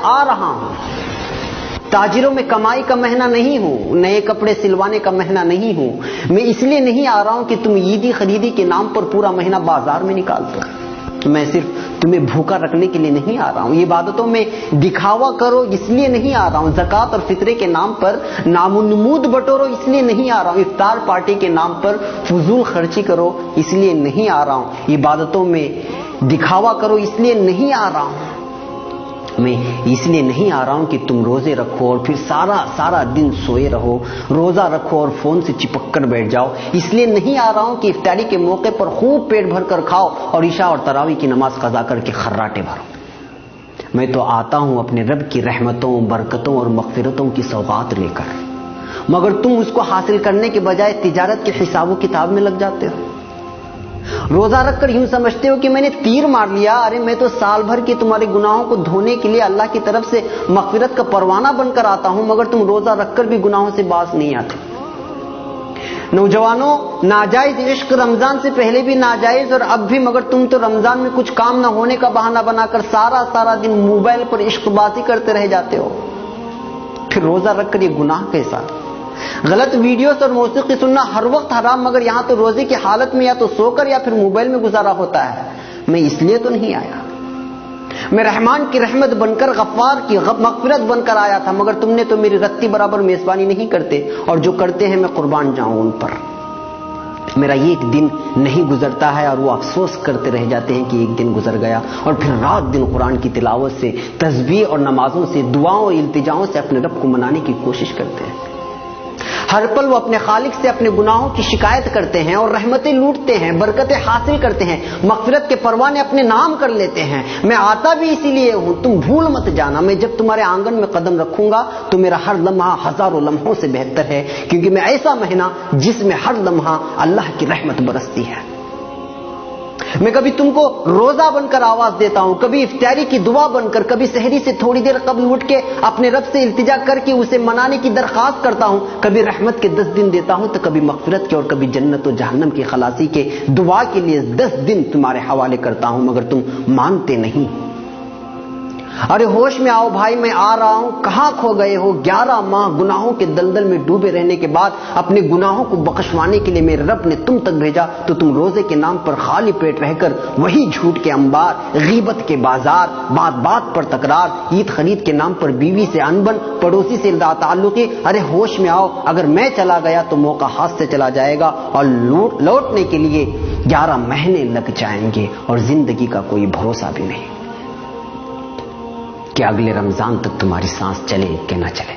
آ رہا ہوں. تاجروں میں کمائی کا مہینہ نہیں ہوں, نئے کپڑے سلوانے کا مہینہ نہیں ہوں. میں اس لیے نہیں آ رہا ہوں کہ تم عیدی خریدی کے نام پر پورا مہینہ بازار میں نکال دو. میں صرف تمہیں بھوکا رکھنے کے لیے نہیں آ رہا ہوں. عبادتوں میں دکھاوا کرو اس لیے نہیں آ رہا ہوں. زکوٰۃ اور فطرے کے نام پر نام و نمود بٹورو اس لیے نہیں آ رہا ہوں. افطار پارٹی کے نام پر فضول خرچی کرو اس لیے نہیں آ رہا ہوں. عبادتوں میں دکھاوا کرو اس لیے نہیں آ رہا ہوں. میں اس لیے نہیں آ رہا ہوں کہ تم روزے رکھو اور پھر سارا دن سوئے رہو, روزہ رکھو اور فون سے چپک کر بیٹھ جاؤ. اس لیے نہیں آ رہا ہوں کہ افطاری کے موقع پر خوب پیٹ بھر کر کھاؤ اور عشاء اور تراویح کی نماز قضا کر کے خراٹے بھرو. میں تو آتا ہوں اپنے رب کی رحمتوں, برکتوں اور مغفرتوں کی سوغات لے کر, مگر تم اس کو حاصل کرنے کے بجائے تجارت کے حساب و کتاب میں لگ جاتے ہو. روزہ رکھ کر یوں سمجھتے ہو کہ میں نے تیر مار لیا. ارے میں تو سال بھر کے تمہارے گناہوں کو دھونے کے لیے اللہ کی طرف سے مغفرت کا پروانہ بن کر آتا ہوں, مگر تم روزہ رکھ کر بھی گناہوں سے باز نہیں آتے. نوجوانوں, ناجائز عشق رمضان سے پہلے بھی ناجائز اور اب بھی, مگر تم تو رمضان میں کچھ کام نہ ہونے کا بہانہ بنا کر سارا دن موبائل پر عشق بازی کرتے رہ جاتے ہو. پھر روزہ رکھ کر یہ گناہ کیسا؟ غلط ویڈیوز اور موسیقی سننا ہر وقت حرام, مگر یہاں تو روزے کی حالت میں یا تو سو کر یا پھر موبائل میں گزارا ہوتا ہے. میں اس لیے تو نہیں آیا. میں رحمان کی رحمت بن کر, غفار کی مغفرت بن کر آیا تھا, مگر تم نے تو میری رتی برابر میزبانی نہیں کرتے, اور جو کرتے ہیں میں قربان جاؤں ان پر. میرا یہ ایک دن نہیں گزرتا ہے اور وہ افسوس کرتے رہ جاتے ہیں کہ ایک دن گزر گیا, اور پھر رات دن قرآن کی تلاوت سے, تسبیح اور نمازوں سے, دعاؤں اور التجاؤں سے اپنے رب کو منانے کی کوشش کرتے ہیں. ہر پل وہ اپنے خالق سے اپنے گناہوں کی شکایت کرتے ہیں اور رحمتیں لوٹتے ہیں, برکتیں حاصل کرتے ہیں, مغفرت کے پروانے اپنے نام کر لیتے ہیں. میں آتا بھی اسی لیے ہوں, تم بھول مت جانا. میں جب تمہارے آنگن میں قدم رکھوں گا تو میرا ہر لمحہ ہزاروں لمحوں سے بہتر ہے, کیونکہ میں ایسا مہینہ جس میں ہر لمحہ اللہ کی رحمت برستی ہے. میں کبھی تم کو روزہ بن کر آواز دیتا ہوں, کبھی افطاری کی دعا بن کر, کبھی سحری سے تھوڑی دیر قبل اٹھ کے اپنے رب سے التجا کر کے اسے منانے کی درخواست کرتا ہوں, کبھی رحمت کے 10 دن دیتا ہوں تو کبھی مغفرت کے, اور کبھی جنت و جہنم کی خلاصی کے دعا کے لیے 10 دن تمہارے حوالے کرتا ہوں, مگر تم مانتے نہیں. ارے ہوش میں آؤ بھائی, میں آ رہا ہوں. کہاں کھو گئے ہو؟ 11 ماہ گناہوں کے دلدل میں ڈوبے رہنے کے بعد اپنے گناہوں کو بخشوانے کے لیے میرے رب نے تم تک بھیجا, تو تم روزے کے نام پر خالی پیٹ رہ کر وہی جھوٹ کے انبار, غیبت کے بازار, بات پر تکرار, عید خرید کے نام پر بیوی سے انبن, پڑوسی سے لا تعلقی. ارے ہوش میں آؤ, اگر میں چلا گیا تو موقع ہاتھ سے چلا جائے گا, اور لوٹنے کے لیے 11 مہینے لگ جائیں گے, اور زندگی کا کوئی بھروسہ بھی نہیں کہ اگلے رمضان تک تمہاری سانس چلے کہ نہ چلے.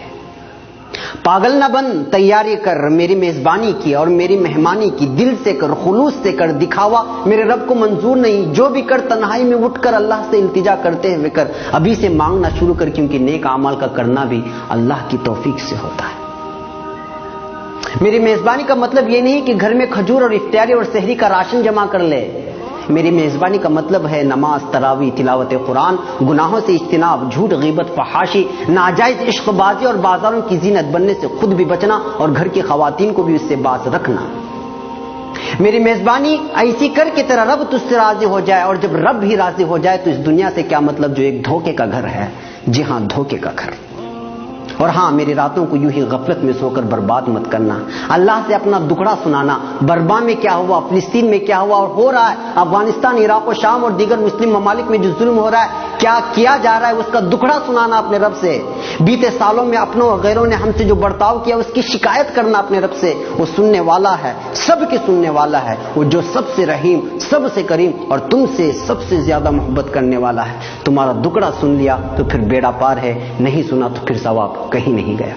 پاگل نہ بن, تیاری کر میری میزبانی کی اور میری مہمانی کی. دل سے کر, خلوص سے کر, دکھاوا میرے رب کو منظور نہیں. جو بھی کر تنہائی میں اٹھ کر اللہ سے التجا کرتے ہوئے کر. ابھی سے مانگنا شروع کر, کیونکہ نیک اعمال کا کرنا بھی اللہ کی توفیق سے ہوتا ہے. میری میزبانی کا مطلب یہ نہیں کہ گھر میں کھجور اور افطاری اور سحری کا راشن جمع کر لے. میری میزبانی کا مطلب ہے نماز, تراویح, تلاوت قرآن, گناہوں سے اجتناب, جھوٹ, غیبت, فحاشی, ناجائز عشق بازی اور بازاروں کی زینت بننے سے خود بھی بچنا, اور گھر کی خواتین کو بھی اس سے باز رکھنا. میری میزبانی ایسی کر کے تیرا رب تجھ سے راضی ہو جائے, اور جب رب ہی راضی ہو جائے تو اس دنیا سے کیا مطلب جو ایک دھوکے کا گھر ہے. جی ہاں, دھوکے کا گھر. اور ہاں, میری راتوں کو یوں ہی غفلت میں سو کر برباد مت کرنا. اللہ سے اپنا دکھڑا سنانا, برما میں کیا ہوا, فلسطین میں کیا ہوا اور ہو رہا ہے, افغانستان, عراق و شام اور دیگر مسلم ممالک میں جو ظلم ہو رہا ہے, کیا کیا جا رہا ہے, اس کا دکھڑا سنانا اپنے رب سے. بیتے سالوں میں اپنوں اور غیروں نے ہم سے جو برتاؤ کیا اس کی شکایت کرنا اپنے رب سے. وہ سننے والا ہے, سب کے سننے والا ہے, وہ جو سب سے رحیم, سب سے کریم اور تم سے سب سے زیادہ محبت کرنے والا ہے. تمہارا دکھڑا سن لیا تو پھر بیڑا پار ہے, نہیں سنا تو پھر ثواب کہیں نہیں گیا.